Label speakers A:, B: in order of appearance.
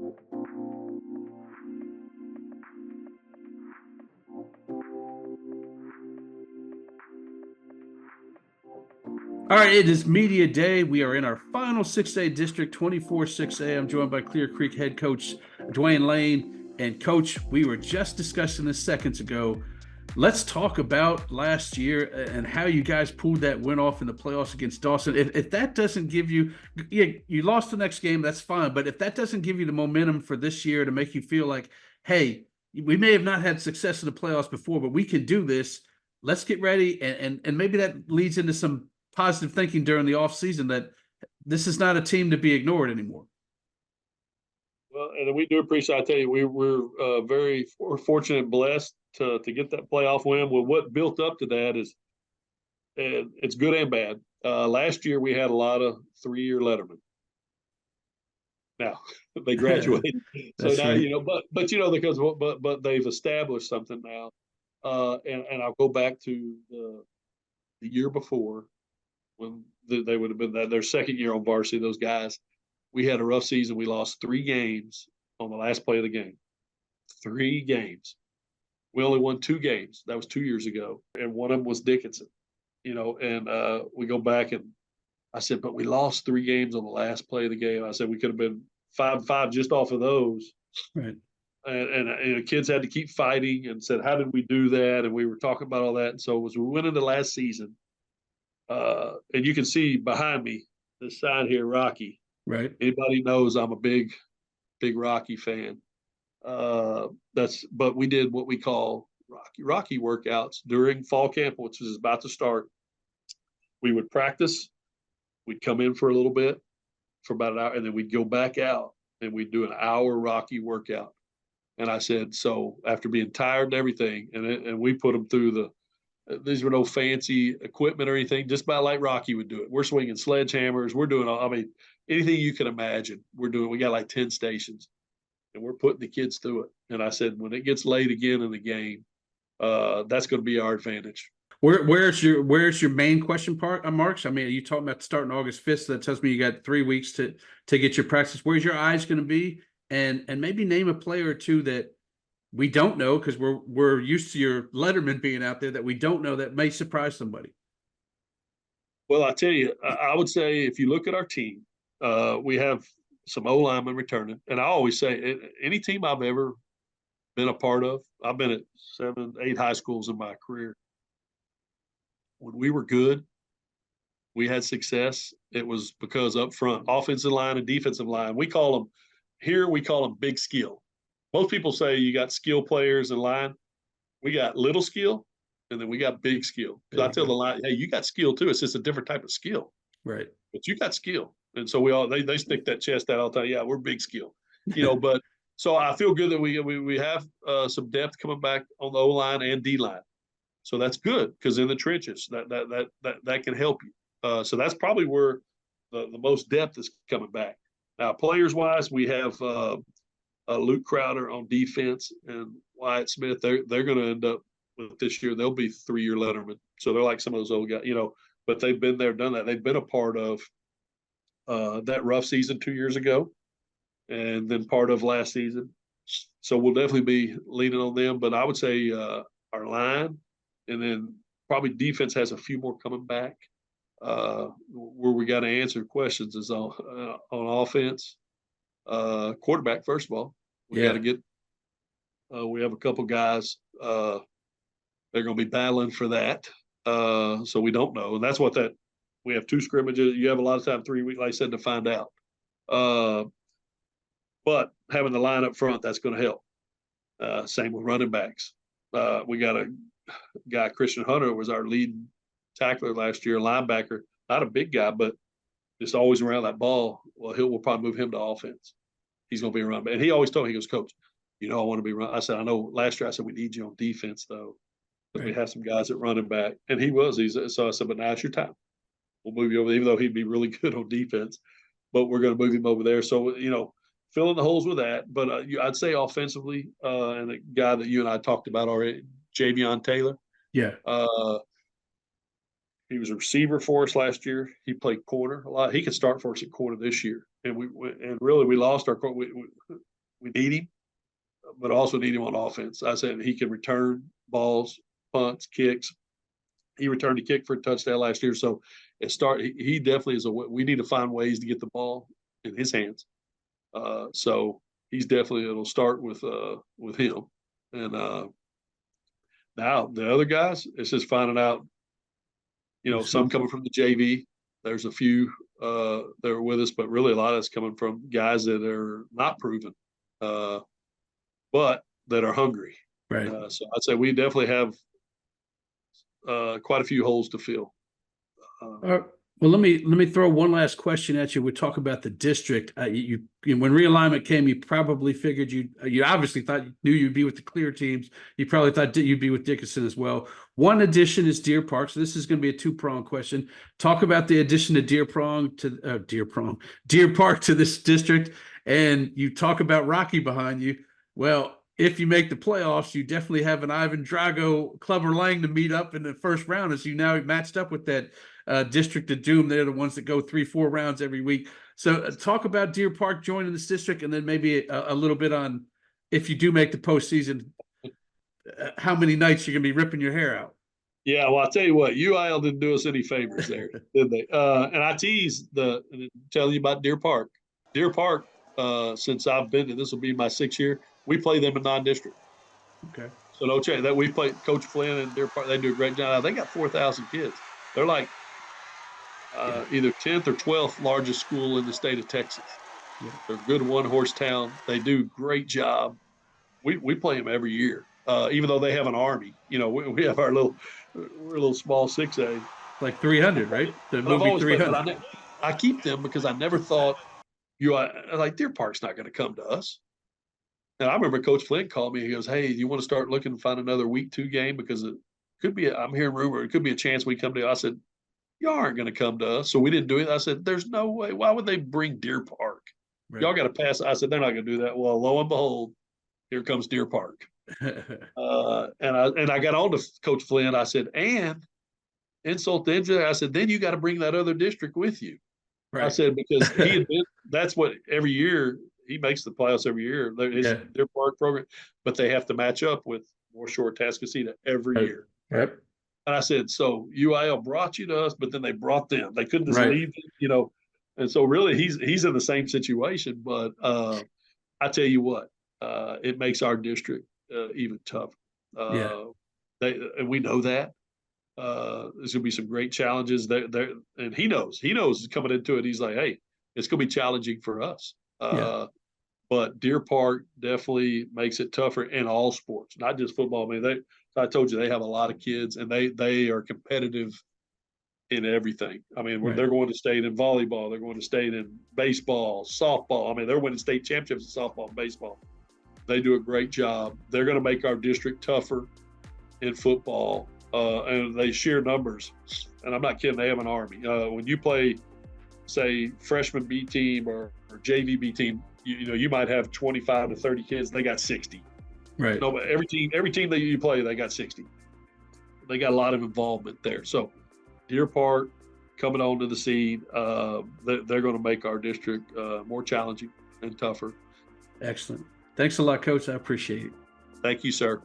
A: All right, it is media day. We are in our final 6A district, 24-6A. I'm joined by Clear Creek head coach Dwayne Lane. And coach, we were just discussing this seconds ago. Let's talk about last year and how you guys pulled that win off in the playoffs against Dawson. If that doesn't give you, you lost the next game, that's fine. But if that doesn't give you the momentum for this year to make you feel like, hey, we may have not had success in the playoffs before, but we can do this. Let's get ready. And maybe that leads into some positive thinking during the offseason that this is not a team to be ignored anymore.
B: Well, and we do appreciate. I tell you, we're very fortunate and blessed to get that playoff win. Well, what built up to that is, and it's good and bad. Last year we had a lot of 3-year lettermen. Now they graduated, so now
A: right.
B: but they've established something now. And I'll go back to the year before when they would have been their second year on varsity. Those guys, we had a rough season. We lost 3 games on the last play of the game. 3 games. We only won 2 games. That was 2 years ago, and one of them was Dickinson. And we go back and I said, but we lost 3 games on the last play of the game. I said we could have been 5-5 just off of those.
A: Right.
B: And kids had to keep fighting and said, how did we do that? And we were talking about all that. And so as we went into last season, and you can see behind me, this sign here, Rocky.
A: Right.
B: Anybody knows I'm a big Rocky fan. But we did what we call Rocky workouts during fall camp, which is about to start. We would practice. We'd come in for a little bit, for about an hour, and then we'd go back out and we'd do an hour Rocky workout. And I said, so after being tired and everything, and we put them through these were no fancy equipment or anything, just about like Rocky would do it. We're swinging sledgehammers. We're doing anything you can imagine. We're doing. We got like 10 stations, and we're putting the kids through it. And I said, when it gets late again in the game, that's going to be our advantage.
A: Where's your main question marks? I mean, you talking about starting August 5th, so that tells me you got 3 weeks to get your practice. Where's your eyes going to be? And maybe name a player or two that we don't know, because we're used to your letterman being out there, that we don't know that may surprise somebody.
B: Well, I tell you, I would say if you look at our team, we have some O-linemen returning. And I always say, any team I've ever been a part of, I've been at 7, 8 high schools in my career. When we were good, we had success. It was because up front, offensive line and defensive line, we call them big skill. Most people say you got skill players in line. We got little skill, and then we got big skill. Because I tell the line, hey, you got skill too. It's just a different type of skill.
A: Right.
B: But you got skill. And so they stick that chest out all the time. Yeah, we're big skill. But so I feel good that we have some depth coming back on the O-line and D-line. So that's good, because in the trenches, that can help you. So that's probably where the most depth is coming back. Now, players-wise, we have Luke Crowder on defense and Wyatt Smith. They're going to end up with this year. They'll be 3-year lettermen. So they're like some of those old guys, but they've been there, done that. They've been a part of that rough season 2 years ago, and then part of last season. So we'll definitely be leaning on them. But I would say our line, and then probably defense has a few more coming back. Where we got to answer questions is on offense. Quarterback, first of all, we got to get. We have a couple guys. They're going to be battling for that. So we don't know, and that's what that. We have 2 scrimmages. You have a lot of time, 3 weeks, like I said, to find out. But having the line up front, that's going to help. Same with running backs. We got a guy, Christian Hunter, was our leading tackler last year, linebacker. Not a big guy, but just always around that ball. Well, we'll probably move him to offense. He's going to be around. And he always told me, he goes, Coach, I want to be run. I said, I know last year I said, we need you on defense, though. But we have some guys at running back. And he was. So I said, but now it's your time. We'll move you over, even though he'd be really good on defense. But we're going to move him over there. So, filling the holes with that. But I'd say offensively, and the guy that you and I talked about already, Javion Taylor.
A: Yeah.
B: He was a receiver for us last year. He played corner a lot. He could start for us at corner this year. And we lost our corner. we need him, but also need him on offense. I said he can return balls, punts, kicks. He returned a kick for a touchdown last year. So he definitely is we need to find ways to get the ball in his hands. So he's definitely, it'll start with him. And now the other guys, it's just finding out, some coming from the JV. There's a few that are with us, but really a lot of it's coming from guys that are not proven, but that are hungry.
A: Right.
B: So I'd say we definitely have quite a few holes to fill.
A: Well, let me throw one last question at you. We talk about the district. When realignment came, you probably figured you obviously knew you'd be with the Clear teams. You probably thought you'd be with Dickinson as well. One addition is Deer Park. So this is going to be a two-pronged question. Talk about the addition of Deer Park to this district, and you talk about Rocky behind you. Well, if you make the playoffs, you definitely have an Ivan Drago, Clubber Lang to meet up in the first round, as you now matched up with that District of Doom. They're the ones that go 3-4 rounds every week. So talk about Deer Park joining this district, and then maybe a little bit on, if you do make the postseason, how many nights you're going to be ripping your hair out.
B: Yeah, well, I'll tell you what, UIL didn't do us any favors there, did they? And I teased telling you about Deer Park. Deer Park, since I've been to, this will be my 6th year, we play them in non-district.
A: Okay.
B: So no change. That we play Coach Flynn and Deer Park. They do a great job. They got 4,000 kids. They're like either 10th or 12th largest school in the state of Texas. Yeah. They're a good one-horse town. They do a great job. We play them every year, even though they have an army. We have we're a little small 6A.
A: Like 300, right? The movie 300.
B: I keep them because I never thought Deer Park's not going to come to us. And I remember Coach Flynn called me. He goes, "Hey, do you want to start looking to find another week 2 game? Because it could be, I'm hearing rumor, it could be a chance we come to you." I said, "Y'all aren't going to come to us." So we didn't do it. I said, "There's no way. Why would they bring Deer Park? Right. Y'all got to pass." I said, "They're not going to do that." Well, lo and behold, here comes Deer Park. And I got on to Coach Flynn. I said, "And insult to injury," I said, "then you got to bring that other district with you." Right. I said, because that's what every year – he makes the playoffs every year. Their Park program, but they have to match up with North Shore Tascasita every year.
A: Yep.
B: And I said, so UIL brought you to us, but then they brought them. They couldn't just leave them, And so really, he's in the same situation. But I tell you what, it makes our district even tougher. And we know that. There's gonna be some great challenges there, and he knows coming into it. He's like, hey, it's gonna be challenging for us. But Deer Park definitely makes it tougher in all sports, not just football. I mean, I told you they have a lot of kids, and they are competitive in everything. I mean, they're going to state in volleyball, they're going to state in baseball, softball. I mean, they're winning state championships in softball and baseball. They do a great job. They're going to make our district tougher in football, and they sheer numbers. And I'm not kidding. They have an army. When you play, say, freshman B team or JV B team, you might have 25 to 30 kids. They got 60. Right. No, but every team that you play, they got 60. They got a lot of involvement there. So Deer Park coming onto the scene, they're going to make our district more challenging and tougher.
A: Excellent. Thanks a lot, Coach. I appreciate it.
B: Thank you, sir.